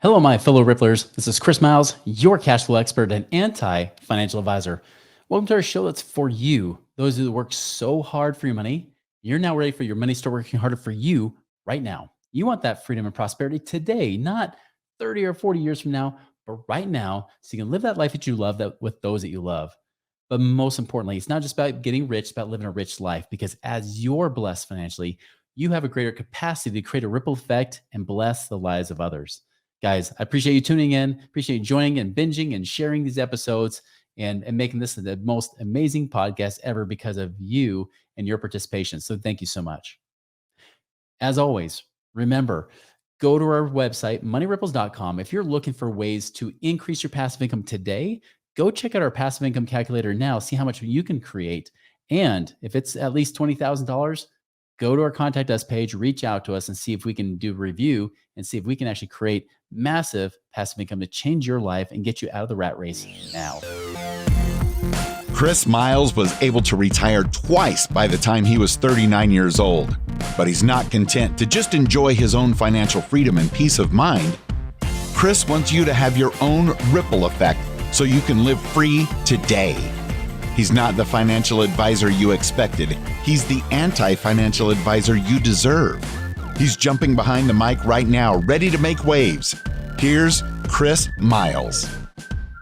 Hello, my fellow Ripplers. This is Chris Miles, your cash flow expert and anti-financial advisor. Welcome to our show that's for you, those who work so hard for your money. You're now ready for your money to start working harder for you right now. You want that freedom and prosperity today, not 30 or 40 years from now, but right now, so you can live that life that you love that with those that you love. But most importantly, it's not just about getting rich, it's about living a rich life because as you're blessed financially, you have a greater capacity to create a ripple effect and bless the lives of others. Guys, I appreciate you tuning in, appreciate you joining and binging and sharing these episodes and making this the most amazing podcast ever because of you and your participation. So thank you so much. As always, remember, go to our website, moneyripples.com. If you're looking for ways to increase your passive income today, go check out our passive income calculator now, see how much you can create. And if it's at least $20,000, go to our contact us page, reach out to us and see if we can do a review and see if we can actually create massive passive income to change your life and get you out of the rat race now. Chris Miles was able to retire twice by the time he was 39 years old. But he's not content to just enjoy his own financial freedom and peace of mind. Chris wants you to have your own ripple effect so you can live free today. He's not the financial advisor you expected. He's the anti-financial advisor you deserve. He's jumping behind the mic right now, ready to make waves. Here's Chris Miles.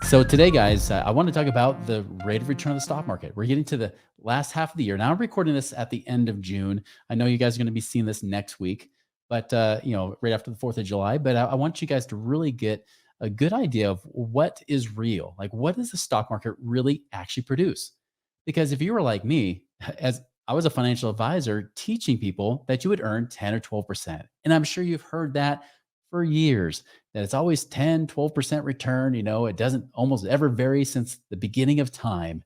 So today, guys, I want to talk about the rate of return of the stock market. We're getting to the last half of the year. Now I'm recording this at the end of June. I know you guys are going to be seeing this next week, but right after the 4th of July. But I want you guys to really get a good idea of what is real. Like, what does the stock market really actually produce? Because if you were like me, as I was a financial advisor teaching people that you would earn 10 or 12%. And I'm sure you've heard that for years, that it's always 10, 12% return. It doesn't almost ever vary since the beginning of time.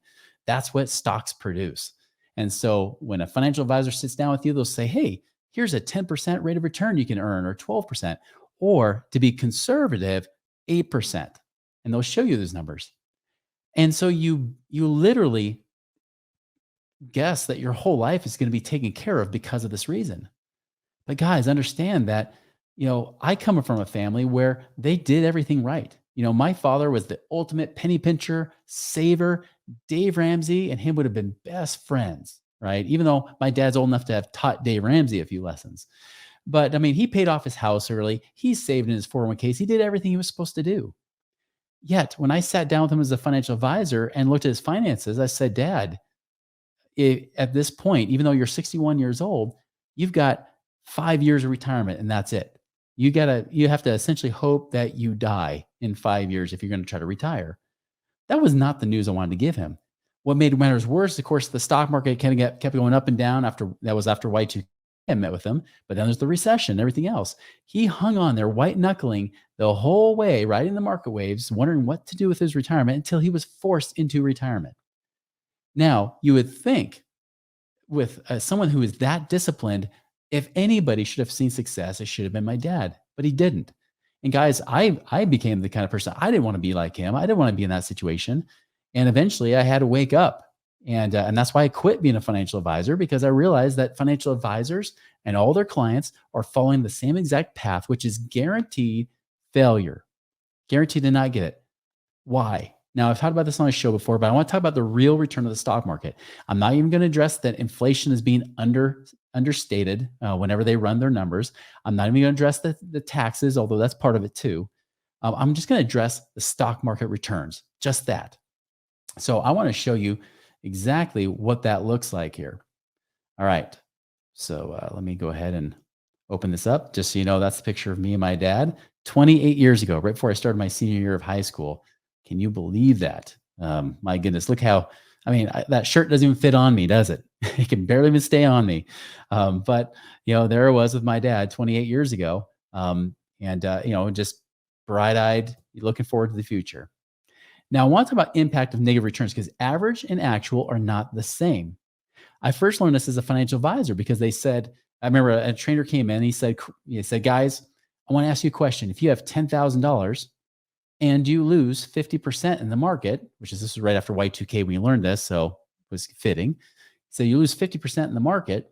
That's what stocks produce. And so when a financial advisor sits down with you, they'll say, hey, here's a 10% rate of return you can earn, or 12%, or to be conservative, 8%. And they'll show you those numbers. And so you literally guess that your whole life is going to be taken care of because of this reason. But guys, understand that, I come from a family where they did everything right. My father was the ultimate penny pincher, saver. Dave Ramsey and him would have been best friends, right? Even though my dad's old enough to have taught Dave Ramsey a few lessons. But I mean, he paid off his house early. He saved in his 401ks. He did everything he was supposed to do. Yet when I sat down with him as a financial advisor and looked at his finances, I said, Dad, at this point, even though you're 61 years old, you've got 5 years of retirement and that's it. You have to essentially hope that you die in 5 years if you're going to try to retire. That was not the news I wanted to give him. What made matters worse, of course, the stock market kept going up and down after Y2K. I met with him, but then there's the recession and everything else. He hung on there white knuckling the whole way, riding the market waves, wondering what to do with his retirement until he was forced into retirement. Now, you would think with someone who is that disciplined, if anybody should have seen success, it should have been my dad, but he didn't. And guys, I became the kind of person, I didn't want to be like him. I didn't want to be in that situation. And eventually I had to wake up. And that's why I quit being a financial advisor, because I realized that financial advisors and all their clients are following the same exact path, which is guaranteed failure, guaranteed to not get it. Why? Now, I've talked about this on a show before, but I want to talk about the real return of the stock market. I'm not even going to address that inflation is being understated whenever they run their numbers. I'm not even going to address the taxes, although that's part of it too. I'm just going to address the stock market returns, just that. So I want to show you exactly what that looks like here. All right. So let me go ahead and open this up. Just so you know, that's the picture of me and my dad 28 years ago, right before I started my senior year of high school. Can you believe that? My goodness, look how, that shirt doesn't even fit on me, does it? It can barely even stay on me. But there I was with my dad 28 years ago. Just bright-eyed, looking forward to the future. Now, I want to talk about impact of negative returns because average and actual are not the same. I first learned this as a financial advisor because they said, I remember a trainer came in, he said, guys, I want to ask you a question. If you have $10,000 and you lose 50% in the market, this is right after Y2K when you learned this, so it was fitting. So you lose 50% in the market,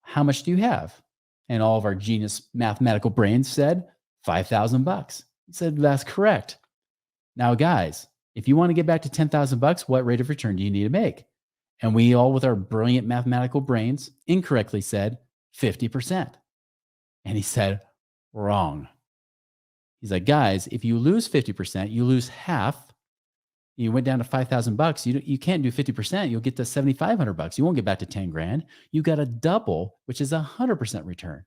how much do you have? And all of our genius mathematical brains said $5,000. He said, that's correct. Now, guys, if you want to get back to 10,000 bucks, what rate of return do you need to make? And we all, with our brilliant mathematical brains, incorrectly said 50%. And he said, wrong. He's like, guys, if you lose 50%, you lose half. You went down to 5,000 bucks. You can't do 50%. You'll get to 7,500 bucks. You won't get back to 10 grand. You got a double, which is 100% return.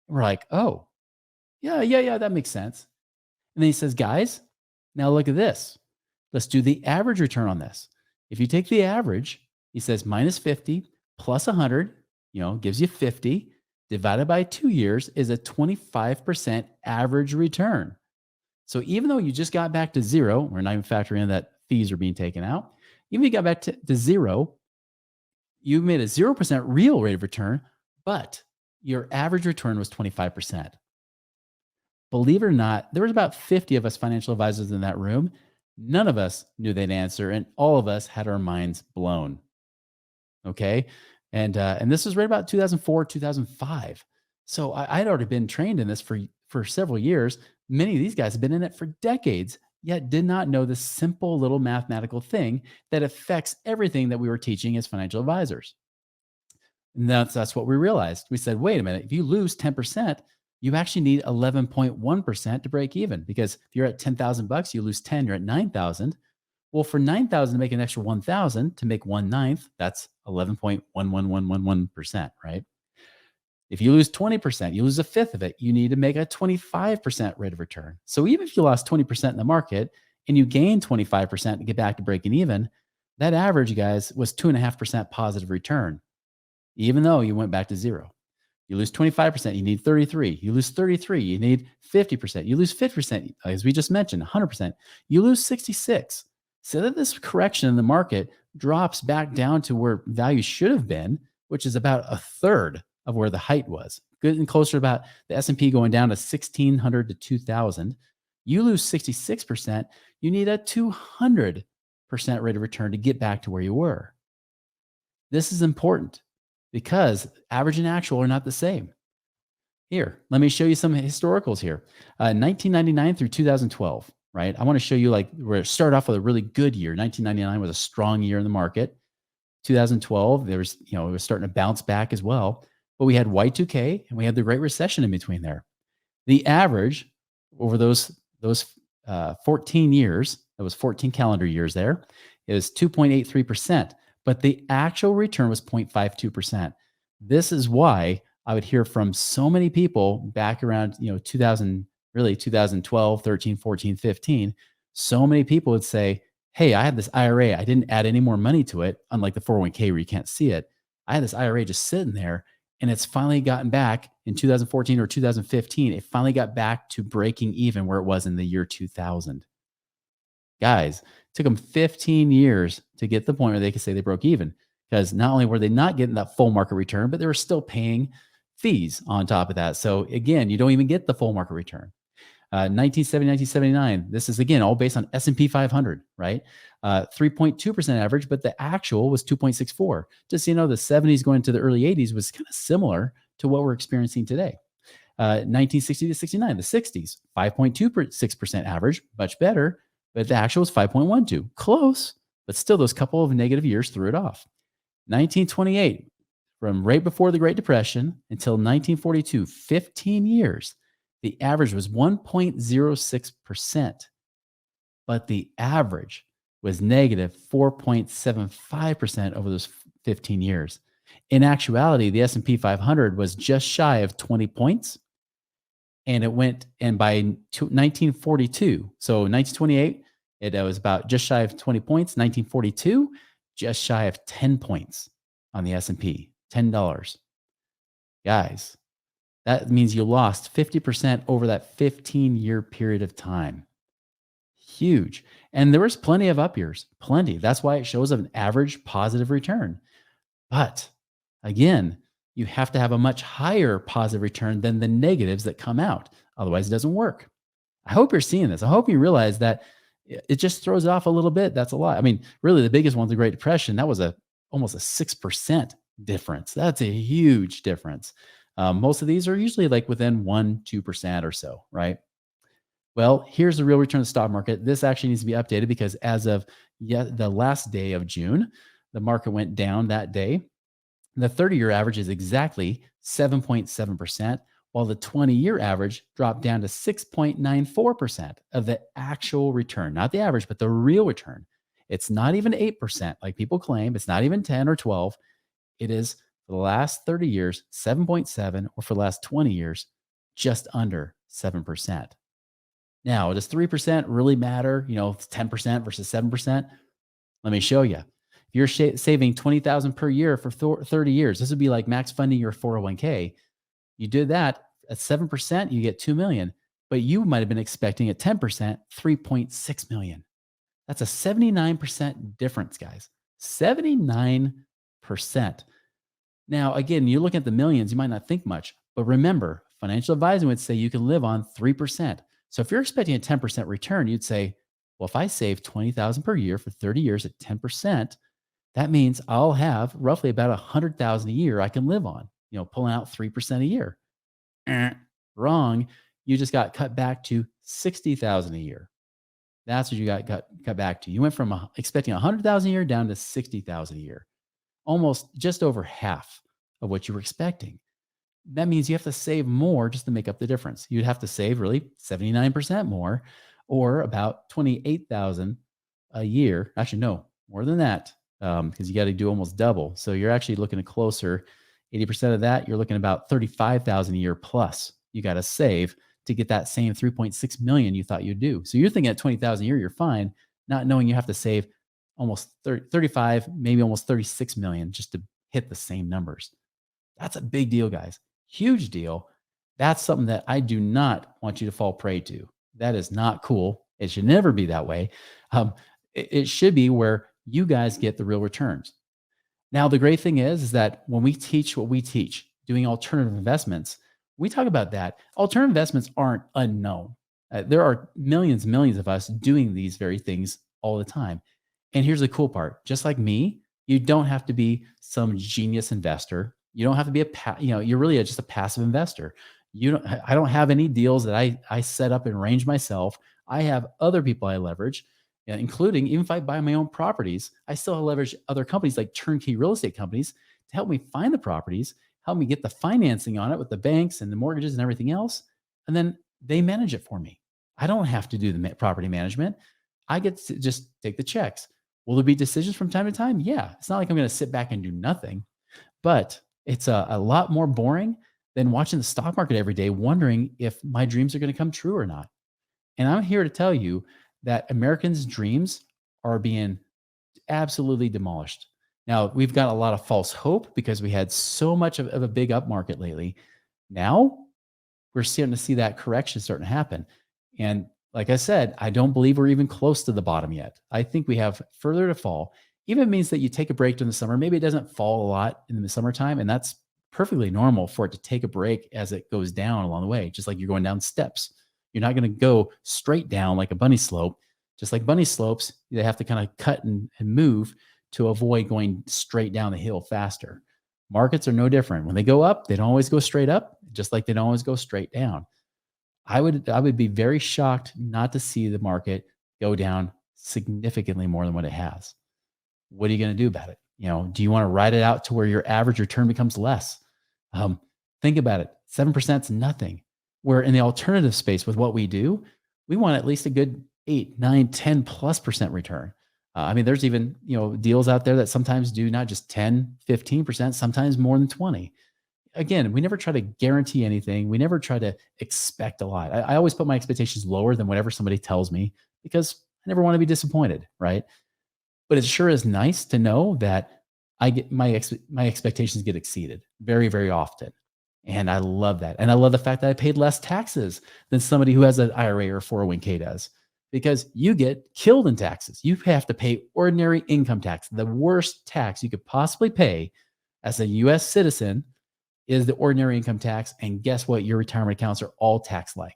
We're like, oh, yeah, that makes sense. And then he says, guys, now look at this. Let's do the average return on this. If you take the average, he says minus 50 plus 100, gives you 50, divided by 2 years is a 25% average return. So even though you just got back to zero, we're not even factoring in that fees are being taken out. Even if you got back to zero, you made a 0% real rate of return, but your average return was 25%. Believe it or not, there was about 50 of us financial advisors in that room. None of us knew that answer, and all of us had our minds blown. Okay. And this was right about 2004, 2005. So I'd already been trained in this for several years. Many of these guys have been in it for decades, yet did not know this simple little mathematical thing that affects everything that we were teaching as financial advisors. And that's what we realized. We said, wait a minute, if you lose 10%, you actually need 11.1% to break even, because if you're at 10,000 bucks, you lose 10, you're at 9,000. Well, for 9,000 to make an extra 1,000 to make 1/9, that's 11.11111%, right? If you lose 20%, you lose a fifth of it. You need to make a 25% rate of return. So even if you lost 20% in the market and you gain 25% to get back to breaking even, that average, guys, was 2.5% positive return, even though you went back to zero. You lose 25%, you need 33. You lose 33, you need 50%. You lose 50%, as we just mentioned, 100%. You lose 66. So that this correction in the market drops back down to where value should have been, which is about a third of where the height was. Good and closer to about the S&P going down to 1,600 to 2,000. You lose 66%, you need a 200% rate of return to get back to where you were. This is important because average and actual are not the same. Here, let me show you some historicals here. 1999 through 2012, right? I want to show you where it started off with a really good year. 1999 was a strong year in the market. 2012, there was, it was starting to bounce back as well. But we had Y2K and we had the Great Recession in between there. The average over those 14 years, that was 14 calendar years there, is 2.83%. But the actual return was 0.52%. This is why I would hear from so many people back around 2012, 13, 14, 15. So many people would say, hey, I had this IRA. I didn't add any more money to it, unlike the 401k where you can't see it. I had this IRA just sitting there, and it's finally gotten back in 2014 or 2015. It finally got back to breaking even where it was in the year 2000. Guys, it took them 15 years to get to the point where they could say they broke even, because not only were they not getting that full market return, but they were still paying fees on top of that. So again, you don't even get the full market return. 1970, 1979, this is again all based on S&P 500, right? 3.2% average, but the actual was 2.64. Just so you know, the 70s going to the early 80s was kind of similar to what we're experiencing today. 1960 to 69, the 60s, 5.26% average, much better, but the actual was 5.12. Close, but still those couple of negative years threw it off. 1928, from right before the Great Depression until 1942, 15 years, the average was 1.06%, but the average was negative 4.75% over those 15 years. In actuality, the S&P 500 was just shy of 20 points, and it went, and by 1942, so 1928, it was about just shy of 20 points. 1942, just shy of 10 points on the S&P, $10. Guys, that means you lost 50% over that 15-year period of time. Huge. And there was plenty of up years, plenty. That's why it shows an average positive return. But again, you have to have a much higher positive return than the negatives that come out. Otherwise, it doesn't work. I hope you're seeing this. I hope you realize that it just throws it off a little bit. That's a lot. I mean, really, the biggest one, the Great Depression, that was almost a 6% difference. That's a huge difference. Most of these are usually like within 1-2% or so, right? Well, here's the real return of the stock market. This actually needs to be updated because as of the last day of June, the market went down that day. The 30-year average is exactly 7.7%, while the 20-year average dropped down to 6.94% of the actual return, not the average, but the real return. It's not even 8% like people claim. It's not even 10 or 12. It is for the last 30 years, 7.7, or for the last 20 years, just under 7%. Now, does 3% really matter? 10% versus 7%? Let me show you. If you're saving 20,000 per year for 30 years, this would be like max funding your 401k. You did that at 7%, you get 2 million, but you might have been expecting at 10%, 3.6 million. That's a 79% difference, guys. 79%. Now, again, you look at the millions, you might not think much, but remember, financial advising would say you can live on 3%. So if you're expecting a 10% return, you'd say, well, if I save 20,000 per year for 30 years at 10%, that means I'll have roughly about 100,000 a year I can live on, pulling out 3% a year. Wrong. You just got cut back to 60,000 a year. That's what you got cut back to. You went from expecting 100,000 a year down to 60,000 a year, almost just over half of what you were expecting. That means you have to save more just to make up the difference. You'd have to save really 79% more, or about 28,000 a year. Actually, no, more than that, because you got to do almost double. So you're actually looking at closer, 80% of that, you're looking at about 35,000 a year plus you got to save to get that same 3.6 million you thought you'd do. So you're thinking at 20,000 a year, you're fine, not knowing you have to save almost 35, maybe almost 36 million just to hit the same numbers. That's a big deal, guys. Huge deal. That's something that I do not want you to fall prey to. That is not cool. It should never be that way. It should be where you guys get the real returns. Now, the great thing is that when we teach what we teach, doing alternative investments, we talk about that. Alternative investments aren't unknown. There are millions of us doing these very things all the time. And here's the cool part. Just like me, you don't have to be some genius investor. You don't have to be you're really just a passive investor. I don't have any deals that I set up and arrange myself. I have other people I leverage, including even if I buy my own properties, I still leverage other companies like turnkey real estate companies to help me find the properties, help me get the financing on it with the banks and the mortgages and everything else. And then they manage it for me. I don't have to do the property management. I get to just take the checks. Will there be decisions from time to time? Yeah. It's not like I'm going to sit back and do nothing, but it's a lot more boring than watching the stock market every day, wondering if my dreams are going to come true or not. And I'm here to tell you that Americans' dreams are being absolutely demolished. Now, we've got a lot of false hope because we had so much of a big up market lately. Now, we're starting to see that correction starting to happen. And like I said, I don't believe we're even close to the bottom yet. I think we have further to fall. Even if it means that you take a break during the summer. Maybe it doesn't fall a lot in the summertime, and that's perfectly normal for it to take a break as it goes down along the way, just like you're going down steps. You're not going to go straight down like a bunny slope. Just like bunny slopes, they have to kind of cut and move to avoid going straight down the hill faster. Markets are no different. When they go up, they don't always go straight up, just like they don't always go straight down. I would be very shocked not to see the market go down significantly more than what it has. What are you going to do about it? Do you want to ride it out to where your average return becomes less? Think about it. 7% is nothing. Where in the alternative space with what we do, we want at least a good 8, 9, 10+% return. There's even, deals out there that sometimes do not just 10, 15%, sometimes more than 20. Again, we never try to guarantee anything. We never try to expect a lot. I always put my expectations lower than whatever somebody tells me because I never want to be disappointed, right? But it sure is nice to know that I get my expectations get exceeded very, very often. And I love that. And I love the fact that I paid less taxes than somebody who has an IRA or 401k does, because you get killed in taxes. You have to pay ordinary income tax. The worst tax you could possibly pay as a US citizen is the ordinary income tax. And guess what? Your retirement accounts are all taxed like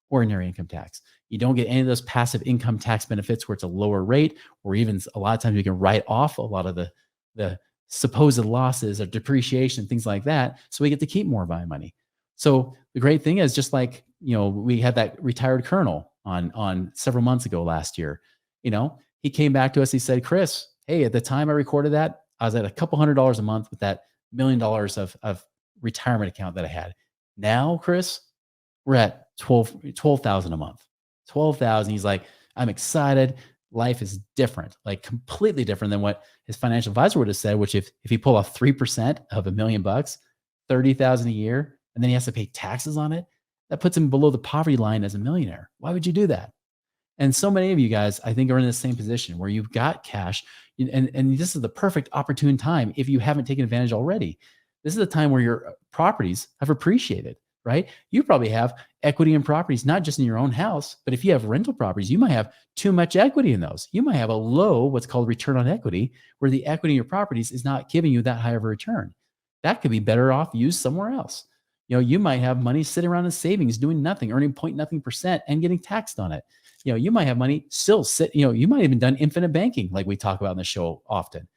ordinary income tax. You don't get any of those passive income tax benefits where it's a lower rate, or even a lot of times you can write off a lot of the supposed losses or depreciation, things like that. So we get to keep more of my money. So the great thing is, just like, we had that retired colonel, on several months ago last year. He came back to us. He said, Chris, hey, at the time I recorded that, I was at a couple $100 a month with that $1 million of retirement account that I had. Now, Chris, we're at 12,000 a month. 12,000. He's like, I'm excited. Life is different, like completely different than what his financial advisor would have said, which if he pull off 3% of $1 million, 30,000 a year, and then he has to pay taxes on it, that puts him below the poverty line as a millionaire. Why would you do that? And so many of you guys, I think, are in the same position where you've got cash, and this is the perfect opportune time if you haven't taken advantage already. This is the time where your properties have appreciated, right? You probably have equity in properties, not just in your own house, but if you have rental properties, you might have too much equity in those. You might have a low, what's called return on equity, where the equity in your properties is not giving you that high of a return. That could be better off used somewhere else. You might have money sitting around in savings, doing nothing, earning point nothing percent and getting taxed on it. You might have money still you might have even done infinite banking like we talk about in the show often.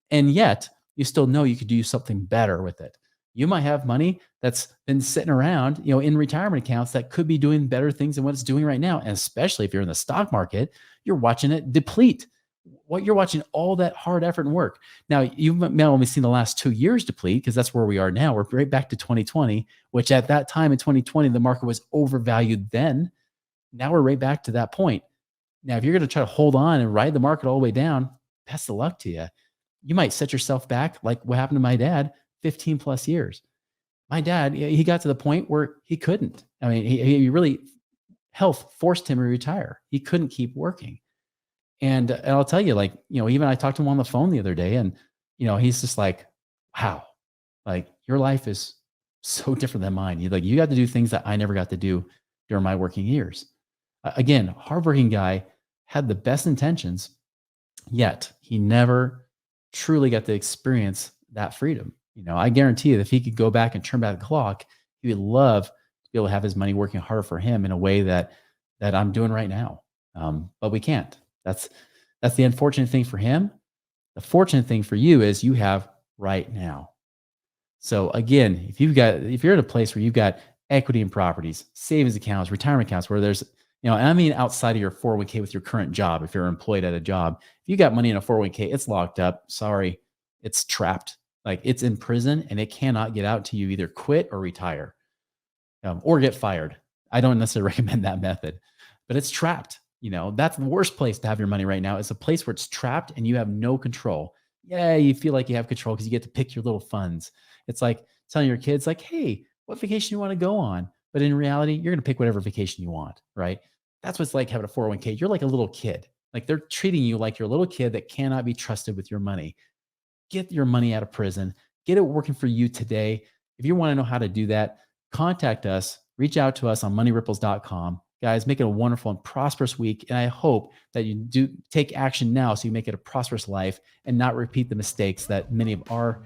And yet you still know you could do something better with it. You might have money that's been sitting around, in retirement accounts that could be doing better things than what it's doing right now. And especially if you're in the stock market, you're watching it deplete. You're watching all that hard effort and work. Now, you've only seen the last 2 years deplete because that's where we are now. We're right back to 2020, which at that time in 2020, the market was overvalued then. Now we're right back to that point. Now, if you're going to try to hold on and ride the market all the way down, best of luck to you. You might set yourself back like what happened to my dad, 15 plus years. My dad, he got to the point where he couldn't. I mean, he really, health forced him to retire. He couldn't keep working. And I'll tell you, even I talked to him on the phone the other day and, he's just like, wow, like your life is so different than mine. You got to do things that I never got to do during my working years. Again, hardworking guy, had the best intentions, yet he never truly got to experience that freedom. I guarantee you that if he could go back and turn back the clock, he would love to be able to have his money working harder for him in a way that I'm doing right now. But we can't. That's the unfortunate thing for him. The fortunate thing for you is you have right now. So again, if you're at a place where you've got equity in properties, savings accounts, retirement accounts, where there's, and I mean outside of your 401k with your current job, if you're employed at a job, if you got money in a 401k, it's locked up. Sorry, it's trapped. Like it's in prison and it cannot get out till you either quit or retire, or get fired. I don't necessarily recommend that method, but it's trapped. That's the worst place to have your money right now. It's a place where it's trapped and you have no control. Yeah, you feel like you have control because you get to pick your little funds. It's like telling your kids, like, hey, what vacation you want to go on? But in reality, you're going to pick whatever vacation you want, right? That's what it's like having a 401k. You're like a little kid. Like they're treating you like you're a little kid that cannot be trusted with your money. Get your money out of prison. Get it working for you today. If you want to know how to do that, contact us. Reach out to us on moneyripples.com. Guys, make it a wonderful and prosperous week. And I hope that you do take action now so you make it a prosperous life and not repeat the mistakes that many of our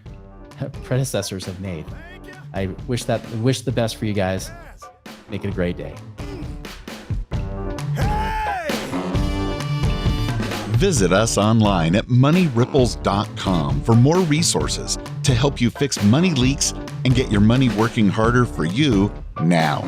predecessors have made. I wish the best for you guys. Make it a great day. Visit us online at moneyripples.com for more resources to help you fix money leaks and get your money working harder for you now.